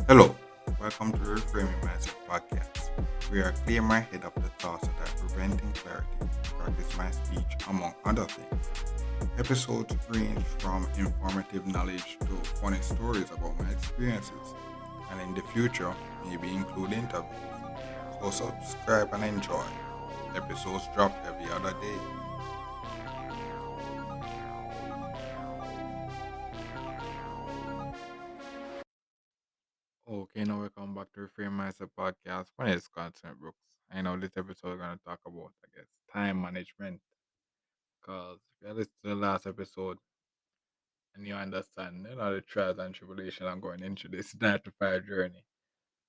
Hello, welcome to Reframing Mindset Podcast. We are clear my head of the thoughts that are preventing clarity, practice my speech, among other things. Episodes range from informative knowledge to funny stories about my experiences, and in the future, maybe include interviews. So subscribe and enjoy. Episodes drop every other day. Okay, now welcome back to Reframe Mindset Podcast. My name is Content Brooks. I know this episode we're going to talk about, time management. Because if you listen to the last episode and you understand, the trials and tribulation I'm going into this 9 to 5 journey,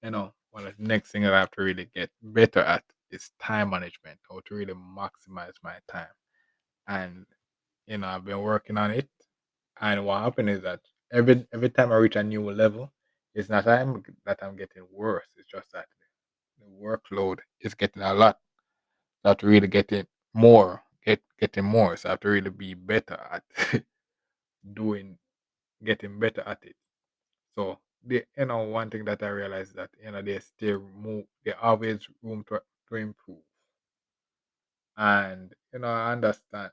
one of the next thing that I have to really get better at is time management, how to really maximize my time. And, I've been working on it. And what happened is that every time I reach a new level, it's not that I'm getting worse. It's just that the workload is getting a lot. I have to really getting more. So I have to really be better at doing getting better at it. So one thing that I realized that there's still more, there always room to improve. And I understand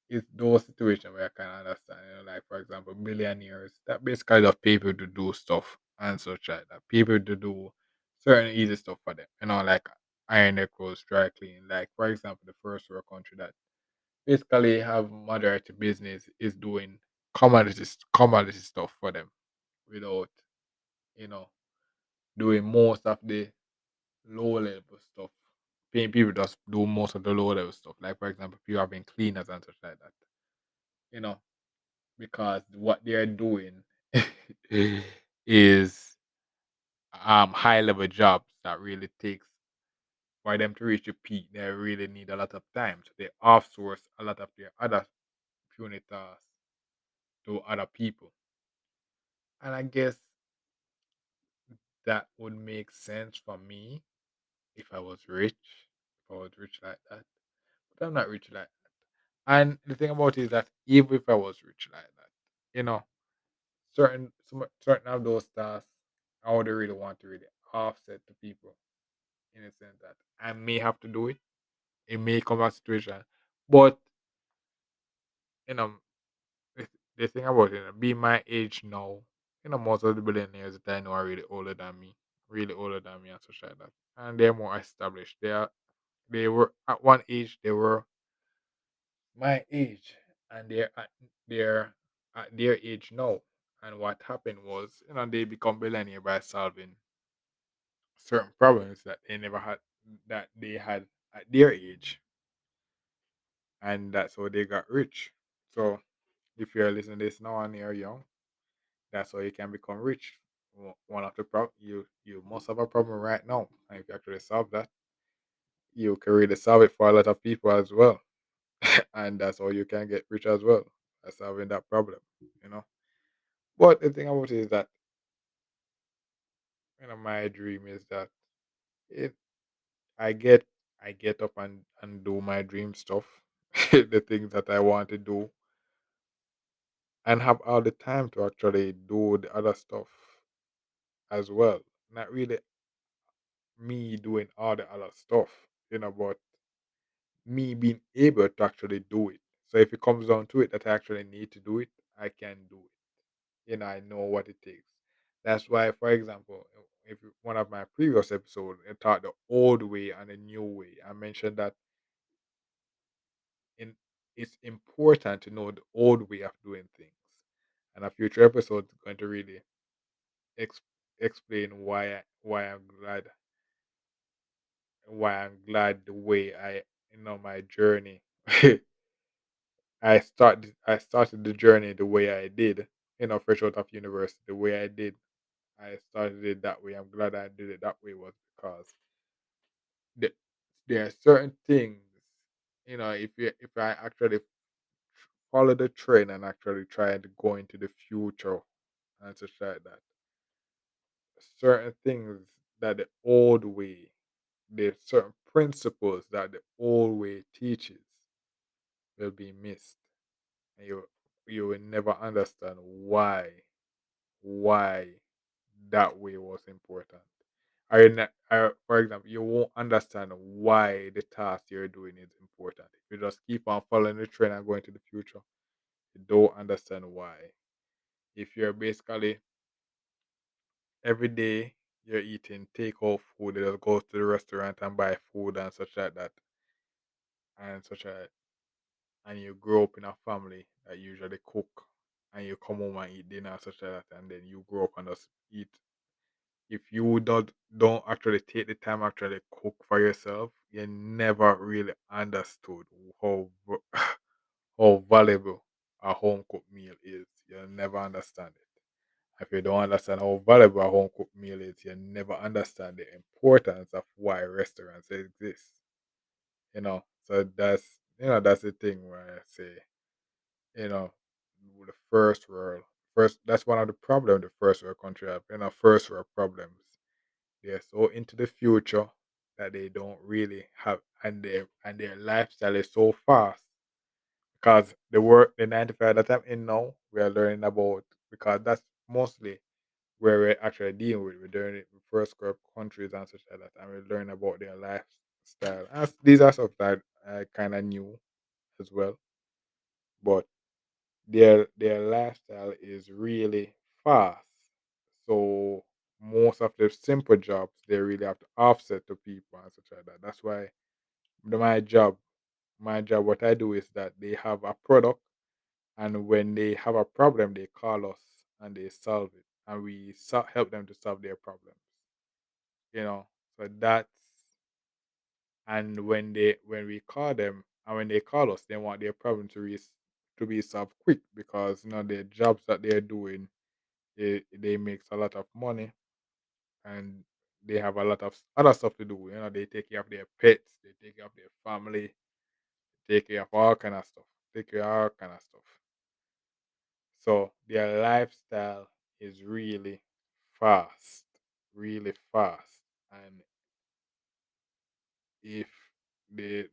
it's those situations where I can understand, like for example, billionaires that basically just people to do stuff and such like that. People to do certain easy stuff for them, like iron their clothes, dry clean. Like for example, the first world country that basically have majority business is doing commodity stuff for them without you know doing most of the low level stuff. Paying people just do most of the low level stuff. Like for example, people have been cleaners and such like that. You know, because what they're doing is high level jobs that really takes for them to reach the peak. They really need a lot of time, so they outsource a lot of their other puny tasks to other people. And I guess that would make sense for me if I was rich. If I was rich like that. But I'm not rich like that. And the thing about it is that even if I was rich like that, you know, certain of those tasks I would really want to really offset to people in a sense that I may have to do it. It may come a situation. But, you know, the thing about it, being my age now, most of the billionaires that I know are really older than me and such like that. And they're more established. They were at one age they were my age, and they're at their age now. And what happened was, they become billionaire by solving certain problems that they never had that they had at their age, and that's how they got rich. So if you're listening to this now and you're young, that's how you can become rich. One of the you must have a problem right now, and if you actually solve that, you can really solve it for a lot of people as well. And that's how you can get rich as well, by solving that problem. You know. But the thing about it is that my dream is that it I get I get up and do my dream stuff, the things that I want to do, and have all the time to actually do the other stuff as well. Not really me doing all the other stuff, but me being able to actually do it. So if it comes down to it that I actually need to do it, I can do it. I know what it takes. That's why, for example, one of my previous episodes, I taught the old way and the new way. I mentioned that in it's important to know the old way of doing things. And a future episode is going to really ex- explain why I'm glad the way my journey. I started the journey the way I did, fresh out of university, the way I did. I started it that way. I'm glad I did it that way was because the, there are certain things, if I actually follow the trend and actually try to go into the future and such like that, certain things that the old way, there's certain principles that the old way teaches. will be missed, and you will never understand why that way was important. For example, you won't understand why the task you're doing is important. If you just keep on following the trend and going to the future, you don't understand why. If you're basically every day you're eating takeout food, you just go to the restaurant and buy food and such like that, and such a and you grow up in a family that usually cook, and you come home and eat dinner and such like that, and then you grow up and just eat. If you don't actually take the time actually cook for yourself, you never really understood how valuable a home cooked meal is. You'll never understand it. If you don't understand how valuable a home cooked meal is, you never understand the importance of why restaurants exist. So that's the thing where I say, you know, the first world first that's one of the problems the first world country have. First world problems. They're so into the future that they don't really have, and their lifestyle is so fast because the 95 that I'm in now, we are learning about, because that's mostly where we're actually dealing with. We're doing it with first world countries and such like that, and we learn about their lifestyle. These are stuff that I kind of knew as well, but their lifestyle is really fast. So most of the simple jobs they really have to offset to people and such like that. That's why the- my job, my job, what I do is that they have a product, and when they have a problem, they call us and they solve it, and we help them to solve their problems. You know, so that's and when we call them and when they call us, they want their problem to be solved quick, because the jobs that they're doing, they makes a lot of money, and they have a lot of other stuff to do. They take care of their pets, they take care of their family, take care of all kind of stuff, take care of all kind of stuff. So their lifestyle is fast, really fast, and if the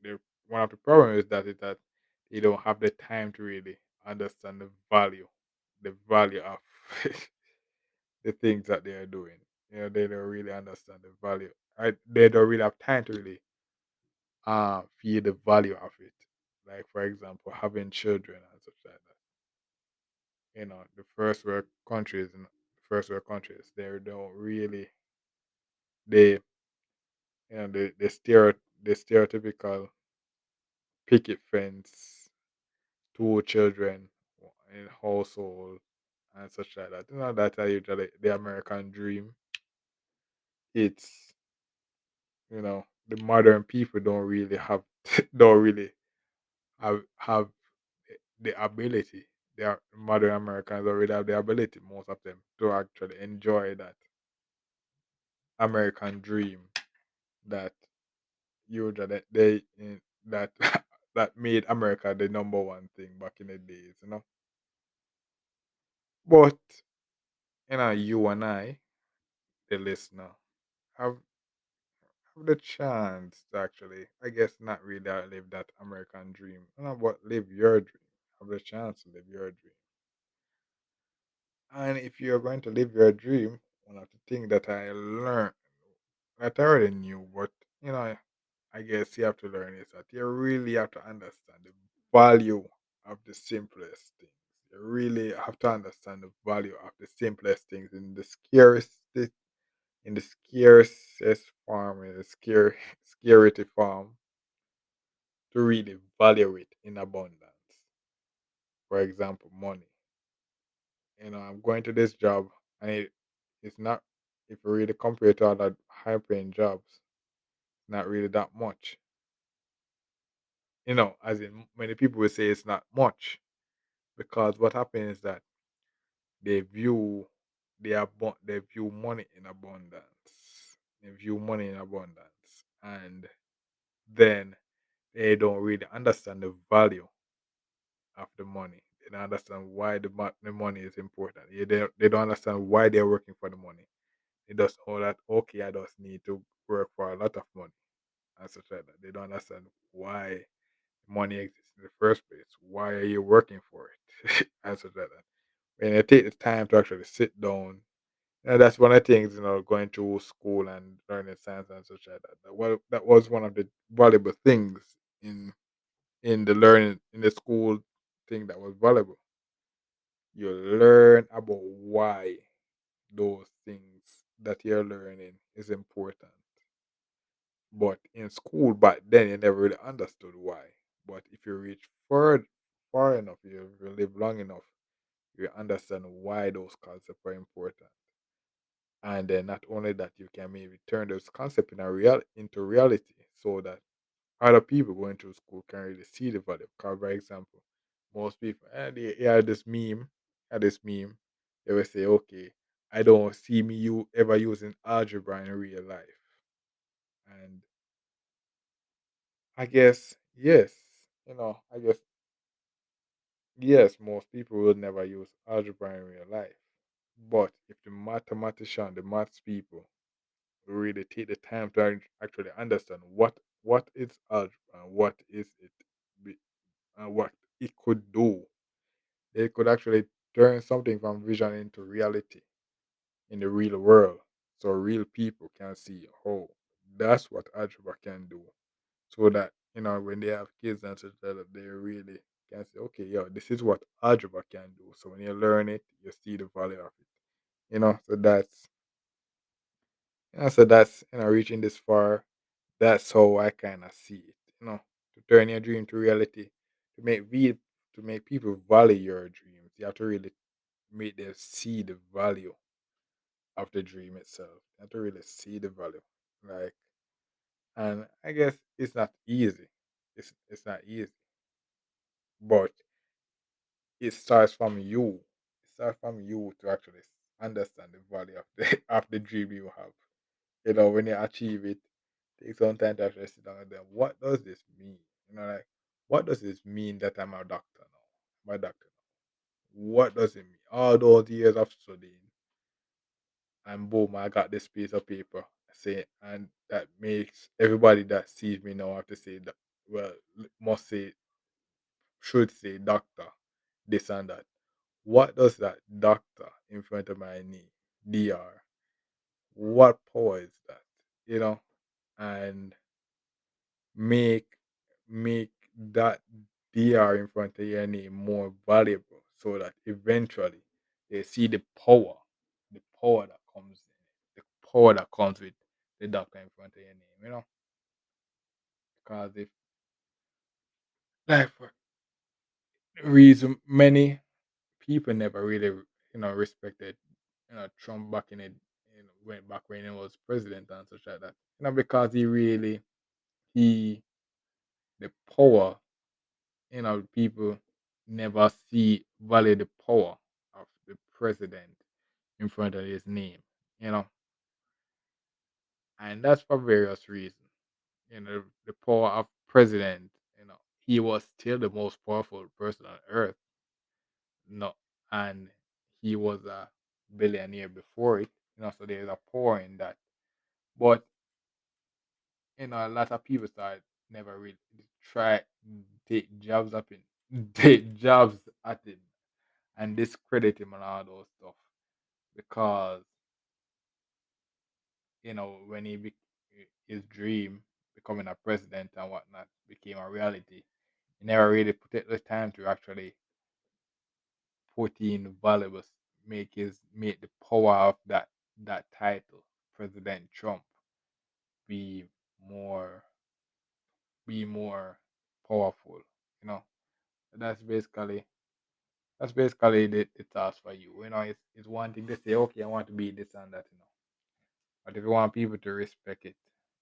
one of the problems is that they don't have the time to really understand the value of the things that they are doing. They don't really understand the value. They don't really have time to really feel the value of it. Like, for example, having children and such like that. The first world countries, they don't really they the stereotypical picket fence, two children in household and such like that. That are usually the American dream. It's the modern people don't really have don't really have the ability. The modern Americans don't really have the ability, most of them, to actually enjoy that American dream that usually that that made America the number one thing back in the days. But you and I, the listener, have the chance to actually, I guess, not really live that American dream. But live your dream. Have the chance to live your dream. And if you're going to live your dream, one of the things that I learned that I already knew, but I guess you have to learn is that you really have to understand the value of the simplest things. You really have to understand the value of the simplest things in the scarcest form, in the scarcity form, to really value it in abundance. For example, money. I'm going to this job, and it's not, if you really compare it to other high paying jobs, not really that much. As in many people will say it's not much, because what happens is that they view they view money in abundance. They view money in abundance, and then they don't really understand the value of the money. They don't understand why the money is important. They don't understand why they're working for the money. They just know that, okay, I just need to work for a lot of money and such like that. They don't understand why money exists in the first place. Why are you working for it? Answer that. When you take the time to actually sit down, that's one of the things, going through school and learning science and such like that. That was one of the valuable things in the learning in the school thing that was valuable. You learn about why those things that you're learning is important. But in school back then, you never really understood why. But if you reach far enough, you live long enough, you understand why those concepts are important. And then not only that, you can maybe turn those concepts into reality, so that other people going to school can really see the value. Because, for example, most people, they had this meme, they will say, okay, I don't see me you ever using algebra in real life. And I guess, yes, I guess, yes, most people will never use algebra in real life. But if the maths people really take the time to actually understand what is algebra and what is it be- and what it could do, they could actually turn something from vision into reality in the real world, so real people can see, oh, that's what algebra can do. So that, when they have kids and such like that, they really can say, okay, yo, this is what algebra can do. So when you learn it, you see the value of it. So that's reaching this far. That's how I kind of see it. To turn your dream to reality, to to make people value your dreams, you have to really make them see the value of the dream itself. You have to really see the value, like, and I guess it's not easy. It's not easy, but it starts from you. It starts from you to actually understand the value of the of the dream you have. When you achieve it, take some time to actually sit down and then, what does this mean? Like, what does this mean that I'm a doctor now? I'm a doctor now. What does it mean? All those years of studying, and boom, I got this piece of paper. Say, and that makes everybody that sees me now have to say that. Well, must say, should say doctor, this and that. What does that doctor in front of my knee, DR? What power is that? You know, and make make that DR in front of your name more valuable, so that eventually they see the power that comes in, the power that comes with the doctor in front of your name. Because if, like, for reason many people never really respected Trump back in it, went back when he was president and such like that. Because he the power, people never see value the power of the president in front of his name, you know, and that's for various reasons. The power of president, he was still the most powerful person on earth. No, and he was a billionaire before it, so there's a power in that. But a lot of people start never really try take jobs up in take jobs at him and discredit him and all those stuff, because when his dream becoming a president and whatnot became a reality, he never really put the time to actually put in valuables, make the power of that title, President Trump, be more be more powerful. You know, that's basically the task for you. It's one thing to say, okay, I want to be this and that. But if you want people to respect it,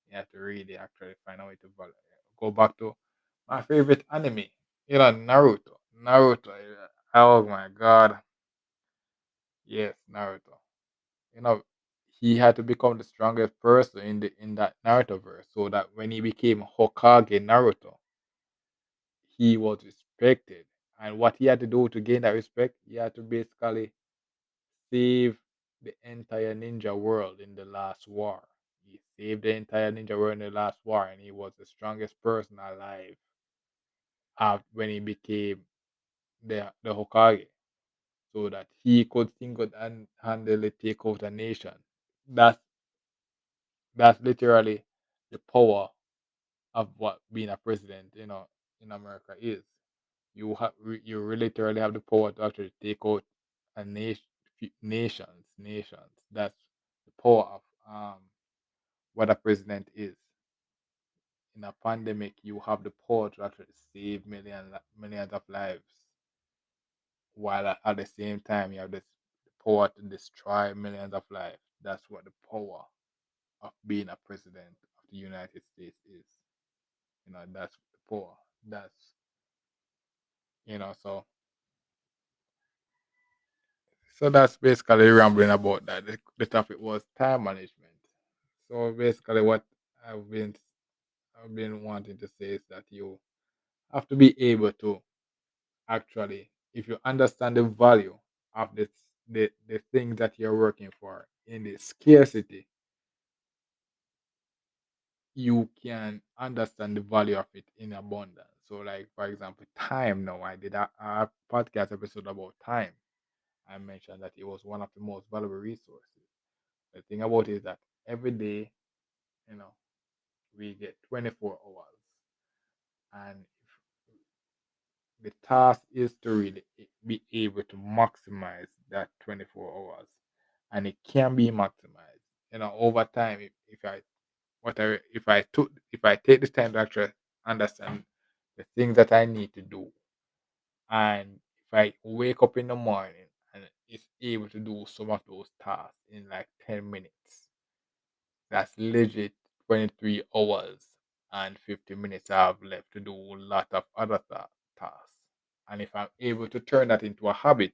you have to really actually find a way to go back to my favorite anime. Naruto. Naruto. Oh my god. Yes, Naruto. you know he had to become the strongest person in that Naruto verse, so that when he became Hokage Naruto, he was respected. And what he had to do to gain that respect, he had to basically save the entire ninja world in the last war. He saved the entire ninja world in the last war, and he was the strongest person alive. when he became the Hokage, so that he could single-handedly take out a nation. That's that's literally the power of what being a president, in America is. You literally have the power to actually take out a nations. That's the power of what a president is. In a pandemic, you have the power to actually save millions of lives, while at the same time you have this power to destroy millions of lives. That's what the power of being a president of the United States is. That's the power. That's so that's basically rambling about that. The topic was time management. So basically, what I've been I've been wanting to say is that you have to be able to actually, if you understand the value of the thing that you're working for in the scarcity, you can understand the value of it in abundance. So, like for example, time. Now, I did a podcast episode about time. I mentioned that it was one of the most valuable resources. The thing about it is that every day, you know, we get 24 hours, and the task is to really be able to maximize that 24 hours, and it can be maximized. Over time, if I take the time to actually understand the things that I need to do, and if I wake up in the morning and is able to do some of those tasks in like 10 minutes, that's legit 23 hours and 50 minutes I have left to do a lot of other tasks. And if I'm able to turn that into a habit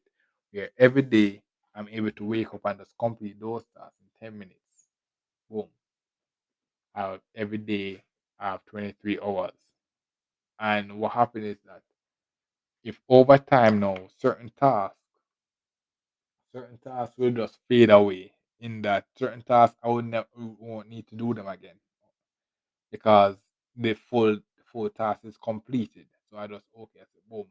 where every day I'm able to wake up and just complete those tasks in 10 minutes, boom, every day I have 23 hours. And what happens is that if over time now certain tasks will just fade away, in that certain tasks I would never won't need to do them again because the full task is completed. So I just okay, I say boom.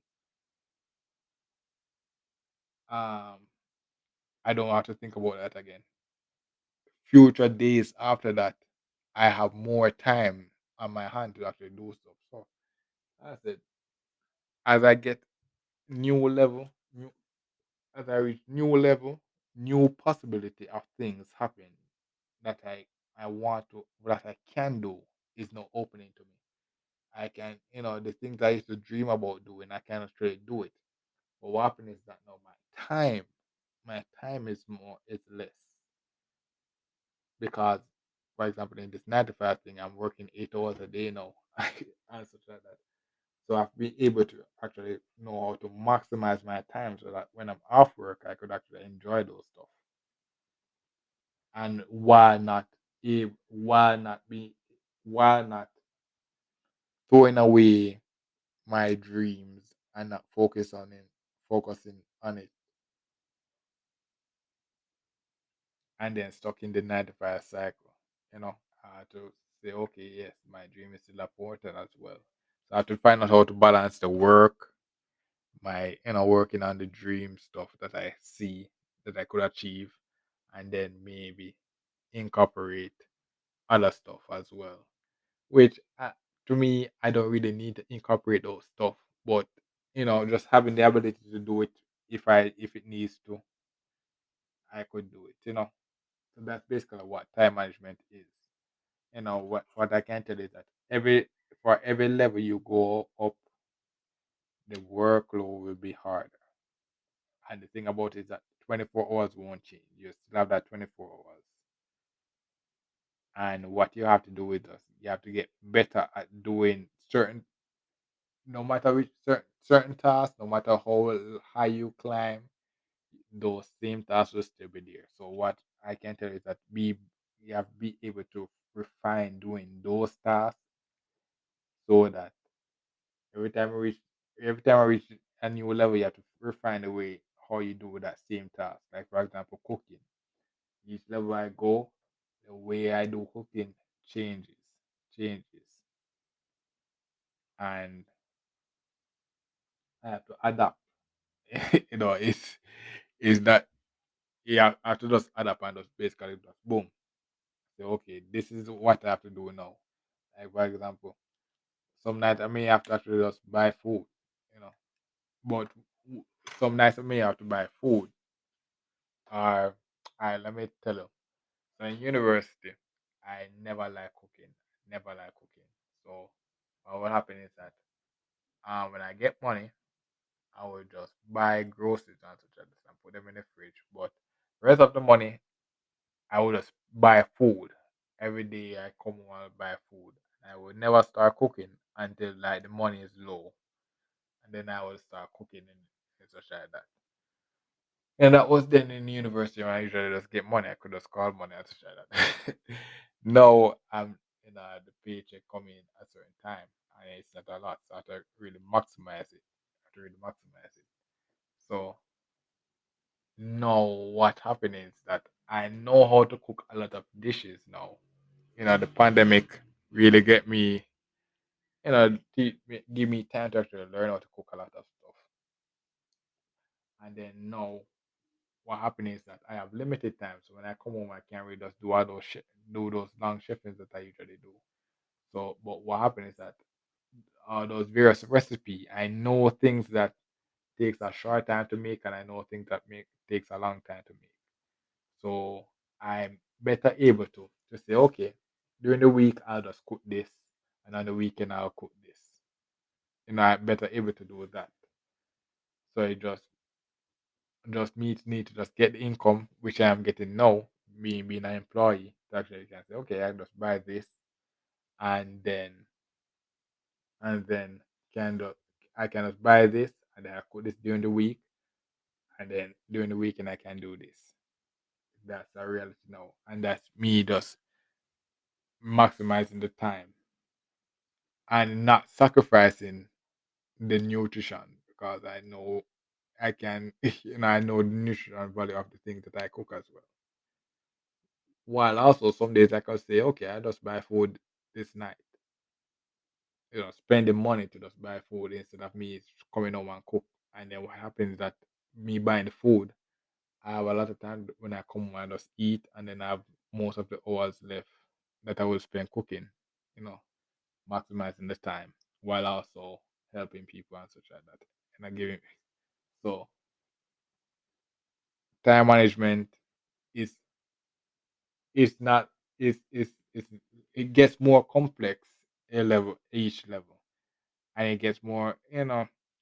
Um I don't have to think about that again. Future days after that, I have more time on my hand to actually do stuff. So I said, as I get new level, new, as I reach new level, new possibility of things happen that I want to, that I can do is now opening to me. I can, the things I used to dream about doing, I can actually do it. But what happens is that now my time is less because, for example, in this 9 to 5 thing, I'm working 8 hours a day now, and such like that. So I've been able to actually know how to maximize my time so that when I'm off work, I could actually enjoy those stuff. And why not throwing away my dreams and not focusing on it, and then stuck in the 9 to 5 cycle. To say, okay, yes, my dream is still important as well. So I have to find out how to balance the work, my working on the dream stuff that I see that I could achieve, and then maybe incorporate other stuff as well. Which to me, I don't really need to incorporate those stuff, but just having the ability to do it if it needs to, I could do it. So that's basically what time management is. What I can tell you is that every level you go up, the workload will be harder. And the thing about it is that 24 hours won't change. You still have that 24 hours. And what you have to do with us, you have to get better at doing no matter which certain tasks, no matter how high you climb, those same tasks will still be there. So what I can tell you is that you have to be able to refine doing those tasks so that every time I reach every time I reach a new level, you have to refine the way how you do that same task. Like for example, cooking. Each level I go, the way I do cooking changes, changes, and I have to adapt. It's that yeah, I have to just adapt and just basically just boom. Say, okay, this is what I have to do now. Like for example, some nights I may have to actually just buy food, you know. But some nights I may have to buy food. Or let me tell you. So in university, I never like cooking. Never like cooking. So what happened is that when I get money, I will just buy groceries and such like this and put them in the fridge. But rest of the money, I will just buy food. Every day I come home and buy food. I will never start cooking until like the money is low. And then I will start cooking and such like that. And that was then in university when I usually just get money. I could just call money and such like that. No, I'm the paycheck coming at a certain time and it's not a lot. So I have to really maximize it. I have to really maximize it. So no, what happened is that I know how to cook a lot of dishes now. The pandemic really get me, give me time to actually learn how to cook a lot of stuff. And then now, what happened is that I have limited time. So when I come home, I can't really just do all those do those long shiftings that I usually do. So, but what happened is that those various recipe, I know things that takes a short time to make, and I know things that make takes a long time to make. So I'm better able to say, okay, during the week I'll just cook this, and on the weekend I'll cook this. I'm better able to do that. So it just need to just get the income which I am getting now, being an employee. To actually can say, okay, I just buy this, and then can just I can just buy this, and then I cook this during the week, and then during the weekend I can do this. That's a reality now, and that's me just maximizing the time and not sacrificing the nutrition because I know I can, I know the nutrition value of the things that I cook as well. While also some days I can say, okay, I just buy food this night, spend the money to just buy food instead of me coming home and cook. And then what happens is that me buying the food, I have a lot of time when I come home and just eat, and then I have most of the hours left that I will spend cooking, you know, maximizing the time while also helping people and such like that. And I giving so time management is not is it gets more complex each level, and it gets more.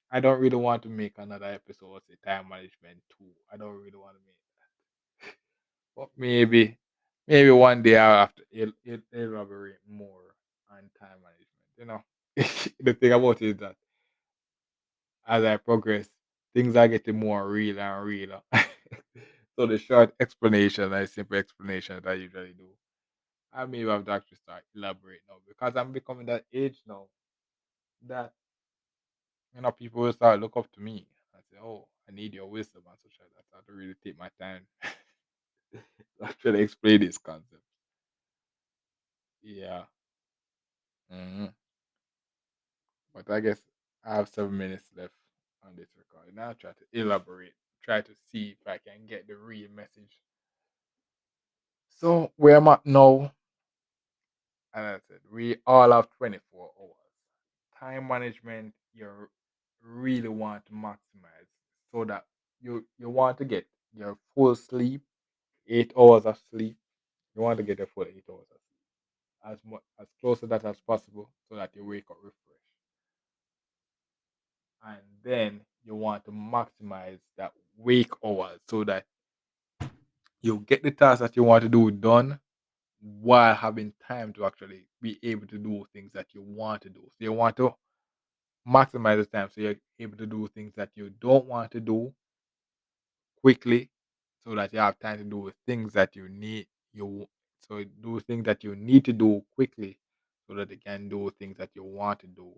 I don't really want to make another episode say time management too. I don't really want to make that, but maybe one day I'll have to elaborate more on time management. The thing about it is that as I progress, things are getting more real and realer. So the short explanation and simple explanation that I usually do, I may have to actually start elaborate now because I'm becoming that age now that people will start look up to me and say, "Oh, I need your wisdom and such like that." So I have to really take my time to actually explain this concept. Yeah, hmm but I guess I have 7 minutes left on this recording. Now I'll try to elaborate, try to see if I can get the real message. So where I'm at now, and I said we all have 24 hours. Time management you really want to maximize so that you want to get your full sleep, 8 hours of sleep. You want to get your full 8 hours of sleep as close to that as possible so that you wake up refreshed. And then you want to maximize that wake hours so that you get the tasks that you want to do done while having time to actually be able to do things that you want to do. So you want to maximize the time so you're able to do things that you don't want to do quickly so that you have time to do things that you so do things that you need to do quickly so that you can do things that you want to do.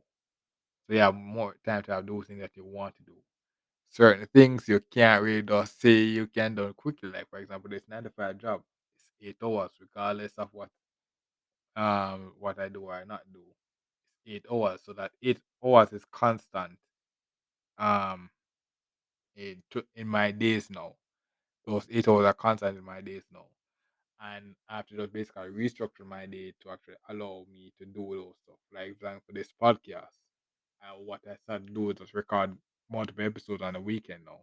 So you have more time to have those things that you want to do. Certain things you can't really just say you can do quickly. Like for example, this 9 to 5 job. It's 8 hours regardless of what I do or not do. It's 8 hours. So that 8 hours is constant um in my days now. Those 8 hours are constant in my days now. And I have to just basically restructure my day to actually allow me to do those stuff. Like for this podcast. And what I started to do is just record multiple episodes on the weekend now.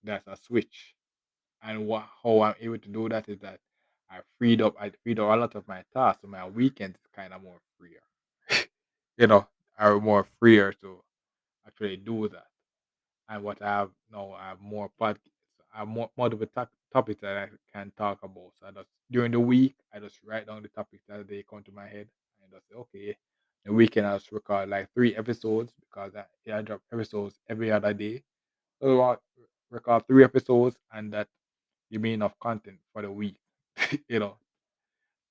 That's a switch. And how I'm able to do that is that I freed up a lot of my tasks, so my weekend is kind of more freer. you know, are more freer to actually do that. And what I have now, I have more I have multiple topics that I can talk about. So I just during the week, I just write down the topics that they come to my head, and just say, okay, the weekend I just record like 3 episodes because I drop episodes every other day. So I record 3 episodes, and that give me enough content for the week, you know,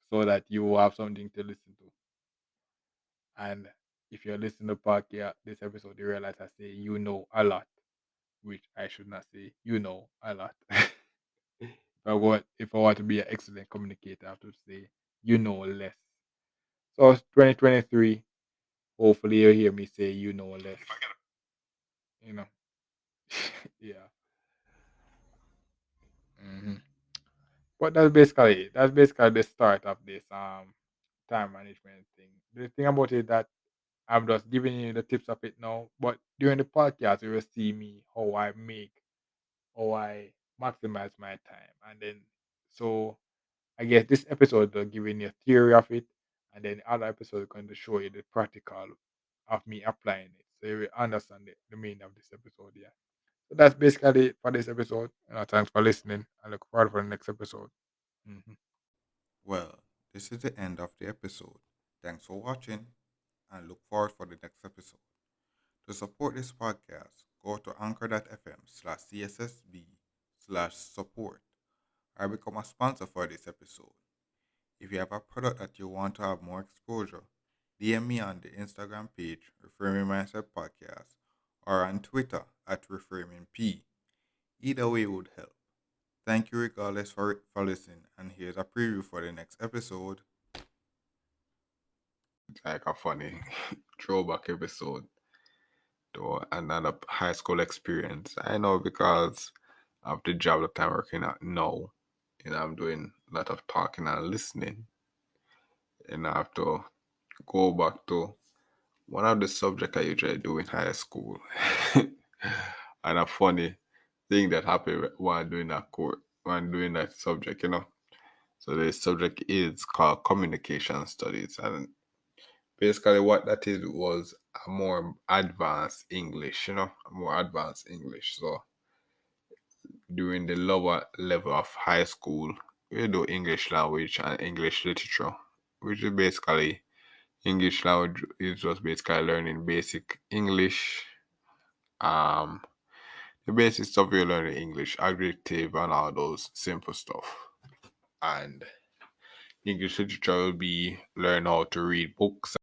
so that you will have something to listen to. And if you're listening to podcast this episode, you realize I say a lot, which I should not say a lot. If I want to be an excellent communicator, I have to say less. So it's 2023. Hopefully you hear me say less. You know. yeah. hmm But that's basically the start of this time management thing. The thing about it that I'm just giving you the tips of it now. But during the podcast, you will see me how I maximize my time, and then so I guess this episode will giving you a theory of it, and then the other episode is going to show you the practical of me applying it, so you will understand the meaning of this episode. Yeah, so that's basically it for this episode. Thanks for listening. I look forward for the next episode. Mhm. Well, this is the end of the episode. Thanks for watching and look forward for the next episode. To support this podcast, go to anchor.fm/cssb/support or become a sponsor for this episode. If you have a product that you want to have more exposure, DM me on the Instagram page, Reframing Mindset Podcast, or on Twitter at ReframingP. Either way would help. Thank you regardless for listening, and here's a preview for the next episode. It's like a funny throwback episode to another high school experience. I know because of the job that I'm working at now. I'm doing a lot of talking and listening. And I have to go back to one of the subjects I usually do in high school. and a funny thing that happened while doing that course, when doing that subject. So the subject is called communication studies. And basically what that is was a more advanced English, a more advanced English. So during the lower level of high school, we do English language and English literature, which is basically English language is just basically learning basic English, um, the basic stuff you learn in English, adjective and all those simple stuff. And English literature will be learn how to read books